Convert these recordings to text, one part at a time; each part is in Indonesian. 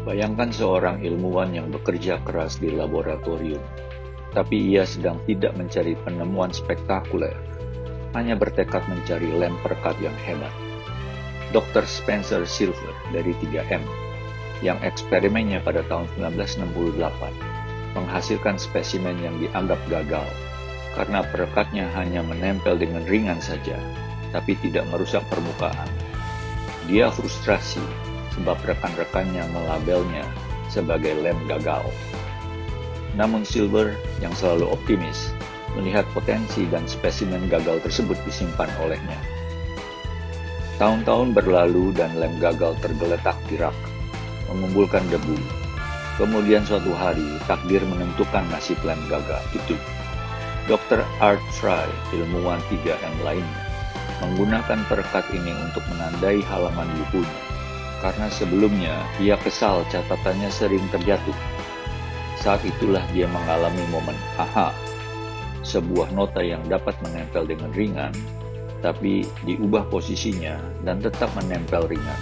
Bayangkan seorang ilmuwan yang bekerja keras di laboratorium, tapi ia sedang tidak mencari penemuan spektakuler, hanya bertekad mencari lem perekat yang hebat. Dr. Spencer Silver dari 3M, yang eksperimennya pada tahun 1968 menghasilkan spesimen yang dianggap gagal karena perekatnya hanya menempel dengan ringan saja, tapi tidak merusak permukaan. Dia frustrasi sebab rekan-rekannya melabelnya sebagai lem gagal. Namun Silver yang selalu optimis melihat potensi dan spesimen gagal tersebut disimpan olehnya. Tahun-tahun berlalu dan lem gagal tergeletak di rak, mengumpulkan debu. Kemudian suatu hari, takdir menentukan nasib lem gagal itu. Dr. Art Fry, ilmuwan 3M lainnya, menggunakan perekat ini untuk menandai halaman bukunya, karena sebelumnya ia kesal catatannya sering terjatuh. Saat itulah dia mengalami momen aha, sebuah nota yang dapat menempel dengan ringan, tapi diubah posisinya dan tetap menempel ringan.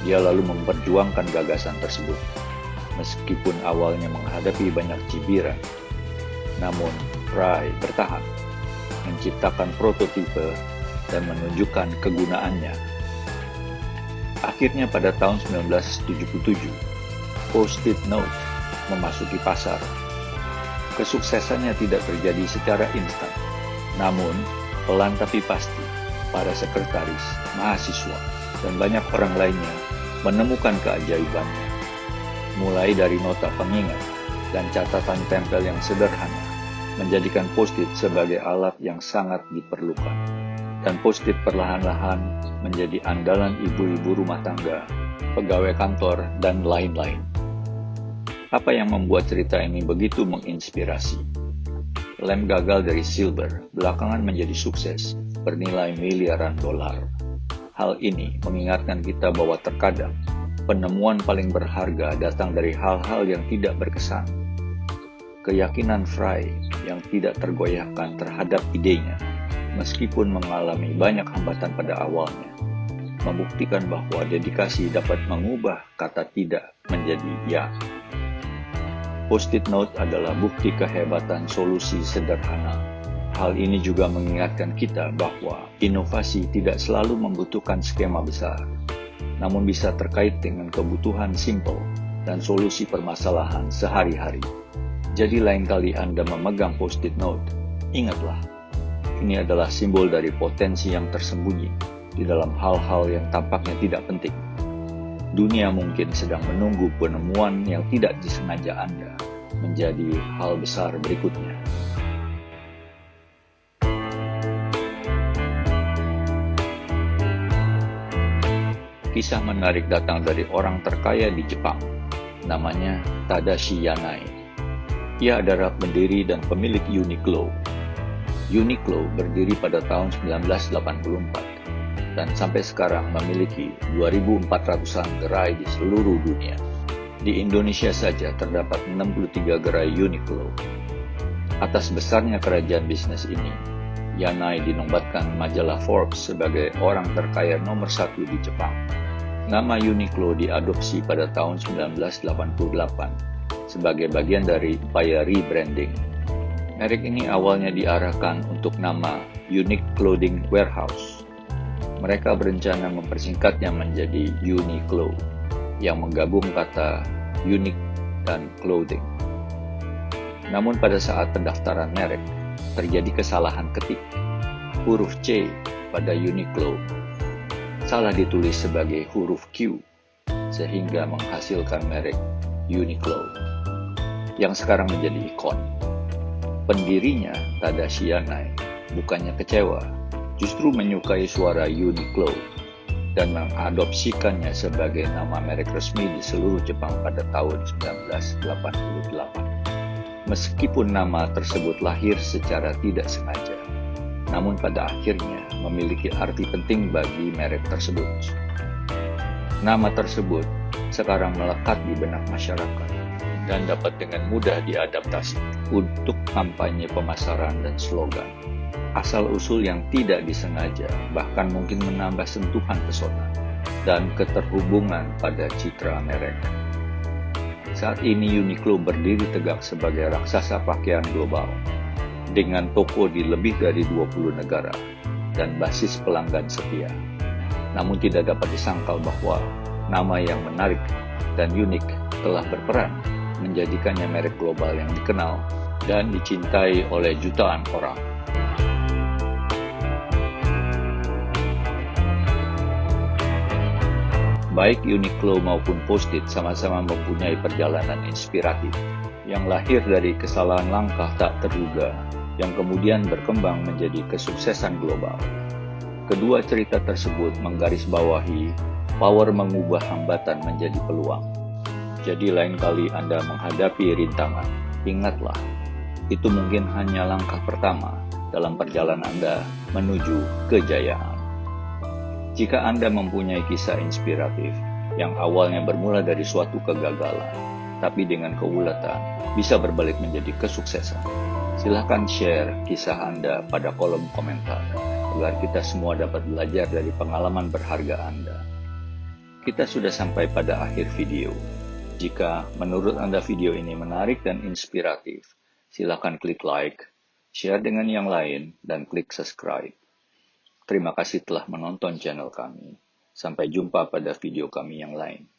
Dia lalu memperjuangkan gagasan tersebut, meskipun awalnya menghadapi banyak cibiran. Namun, Fry bertahan, menciptakan prototipe dan menunjukkan kegunaannya. Akhirnya pada tahun 1977, Post-it note memasuki pasar. Kesuksesannya tidak terjadi secara instan, namun pelan tapi pasti, para sekretaris, mahasiswa, dan banyak orang lainnya menemukan keajaibannya. Mulai dari nota pengingat dan catatan tempel yang sederhana, menjadikan post-it sebagai alat yang sangat diperlukan. Dan post-it perlahan-lahan menjadi andalan ibu-ibu rumah tangga, pegawai kantor, dan lain-lain. Apa yang membuat cerita ini begitu menginspirasi? Lem gagal dari Silver belakangan menjadi sukses, bernilai miliaran dolar. Hal ini mengingatkan kita bahwa terkadang penemuan paling berharga datang dari hal-hal yang tidak berkesan. Keyakinan Fry yang tidak tergoyahkan terhadap idenya, meskipun mengalami banyak hambatan pada awalnya, membuktikan bahwa dedikasi dapat mengubah kata tidak menjadi ya. Post-it note adalah bukti kehebatan solusi sederhana. Hal ini juga mengingatkan kita bahwa inovasi tidak selalu membutuhkan skema besar, namun bisa terkait dengan kebutuhan simpel dan solusi permasalahan sehari-hari. Jadi lain kali Anda memegang post-it note, ingatlah, ini adalah simbol dari potensi yang tersembunyi di dalam hal-hal yang tampaknya tidak penting. Dunia mungkin sedang menunggu penemuan yang tidak disengaja Anda menjadi hal besar berikutnya. Kisah menarik datang dari orang terkaya di Jepang, namanya Tadashi Yanai. Ia adalah pendiri dan pemilik Uniqlo. Uniqlo berdiri pada tahun 1984 dan sampai sekarang memiliki 2.400-an gerai di seluruh dunia. Di Indonesia saja terdapat 63 gerai Uniqlo. Atas besarnya kerajaan bisnis ini, Yanai dinobatkan majalah Forbes sebagai orang terkaya nomor 1 di Jepang. Nama Uniqlo diadopsi pada tahun 1988 sebagai bagian dari upaya rebranding. Merek ini awalnya diarahkan untuk nama Unique Clothing Warehouse. Mereka berencana mempersingkatnya menjadi Uniqlo, yang menggabung kata unique dan clothing. Namun pada saat pendaftaran merek, terjadi kesalahan ketik. Huruf C pada Uniqlo salah ditulis sebagai huruf Q, sehingga menghasilkan merek Uniqlo, yang sekarang menjadi ikon. Pendirinya, Tadashi Yanai, bukannya kecewa, justru menyukai suara Uniqlo dan mengadopsikannya sebagai nama merek resmi di seluruh Jepang pada tahun 1988. Meskipun nama tersebut lahir secara tidak sengaja, namun pada akhirnya memiliki arti penting bagi merek tersebut. Nama tersebut sekarang melekat di benak masyarakat dan dapat dengan mudah diadaptasi untuk kampanye pemasaran dan slogan. Asal-usul yang tidak disengaja bahkan mungkin menambah sentuhan pesona. dan keterhubungan pada citra merek. Saat ini Uniqlo berdiri tegak sebagai raksasa pakaian global, dengan toko di lebih dari 20 negara dan basis pelanggan setia. Namun tidak dapat disangkal bahwa nama yang menarik dan unik telah berperan menjadikannya merek global yang dikenal dan dicintai oleh jutaan orang. Baik Uniqlo maupun Post-it sama-sama mempunyai perjalanan inspiratif yang lahir dari kesalahan langkah tak terduga yang kemudian berkembang menjadi kesuksesan global. Kedua cerita tersebut menggarisbawahi power mengubah hambatan menjadi peluang. Jadi lain kali Anda menghadapi rintangan, ingatlah, itu mungkin hanya langkah pertama dalam perjalanan Anda menuju kejayaan. Jika Anda mempunyai kisah inspiratif yang awalnya bermula dari suatu kegagalan, tapi dengan keuletan bisa berbalik menjadi kesuksesan, silahkan share kisah Anda pada kolom komentar, agar kita semua dapat belajar dari pengalaman berharga Anda. Kita sudah sampai pada akhir video. Jika menurut Anda video ini menarik dan inspiratif, silahkan klik like, share dengan yang lain, dan klik subscribe. Terima kasih telah menonton channel kami. Sampai jumpa pada video kami yang lain.